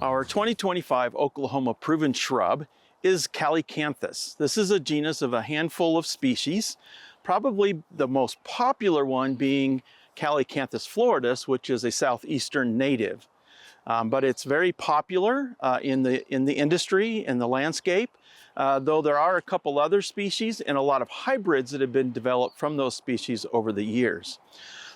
Our 2025 Oklahoma Proven Shrub is Calycanthus. This is a genus of a handful of species, probably the most popular one being Calycanthus floridus, which is a southeastern native. But it's very popular in the industry, in the landscape, though there are a couple other species and a lot of hybrids that have been developed from those species over the years.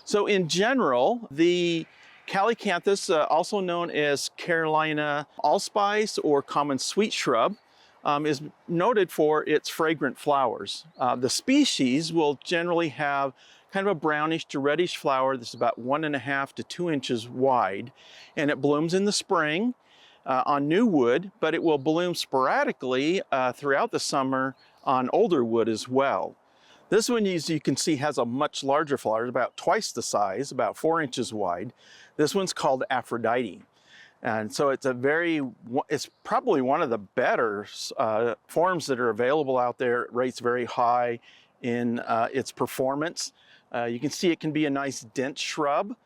So in general, the Calycanthus, also known as Carolina allspice or common sweet shrub, is noted for its fragrant flowers. The species will generally have kind of a brownish to reddish flower that's about 1.5 to 2 inches wide, and it blooms in the spring on new wood, but it will bloom sporadically throughout the summer on older wood as well. This one, as you can see, has a much larger flower, about twice the size, about 4 inches wide. This one's called Aphrodite. And so it's probably one of the better forms that are available out there. It rates very high in its performance. You can see it can be a nice dense shrub.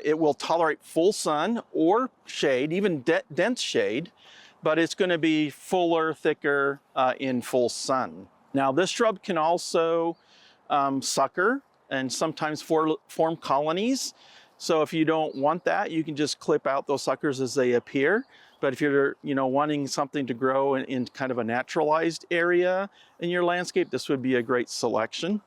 It will tolerate full sun or shade, even dense shade, but it's going to be fuller, thicker in full sun. Now this shrub can also sucker and sometimes form colonies. So if you don't want that, you can just clip out those suckers as they appear. But if you're wanting something to grow in kind of a naturalized area in your landscape, this would be a great selection.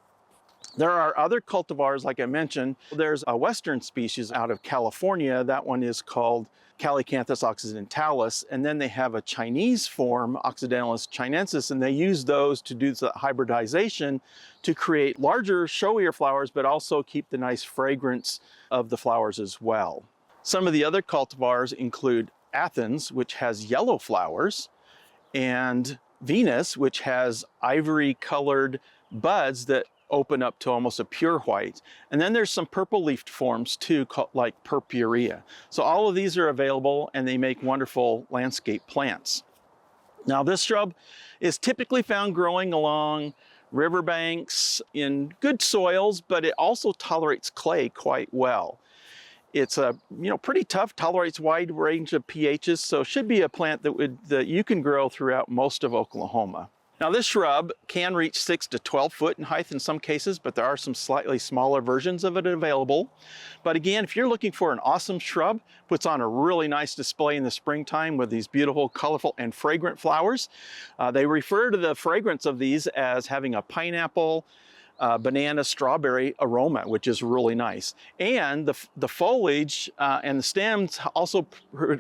There are other cultivars, like I mentioned. There's a western species out of California. That one is called Calycanthus occidentalis, and then they have a Chinese form, Occidentalis chinensis, and they use those to do the hybridization to create larger, showier flowers, but also keep the nice fragrance of the flowers as well. Some of the other cultivars include Athens, which has yellow flowers, and Venus, which has ivory-colored buds that open up to almost a pure white. And then there's some purple-leafed forms too, like purpurea. So all of these are available and they make wonderful landscape plants. Now this shrub is typically found growing along riverbanks in good soils, but it also tolerates clay quite well. It's pretty tough, tolerates wide range of pHs, so it should be a plant that you can grow throughout most of Oklahoma. Now this shrub can reach 6 to 12 foot in height in some cases, but there are some slightly smaller versions of it available. But again, if you're looking for an awesome shrub, puts on a really nice display in the springtime with these beautiful, colorful, and fragrant flowers. They refer to the fragrance of these as having a pineapple, banana, strawberry aroma, which is really nice. And the foliage and the stems also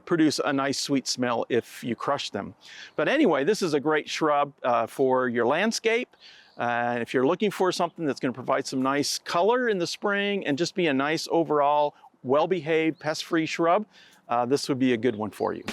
produce a nice sweet smell if you crush them. But anyway, this is a great shrub for your landscape. If you're looking for something that's going to provide some nice color in the spring and just be a nice overall well-behaved, pest-free shrub, this would be a good one for you.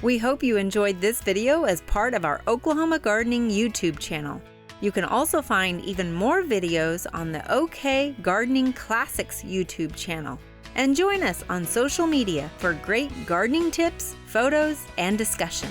We hope you enjoyed this video as part of our Oklahoma Gardening YouTube channel. You can also find even more videos on the OK Gardening Classics YouTube channel. And join us on social media for great gardening tips, photos, and discussion.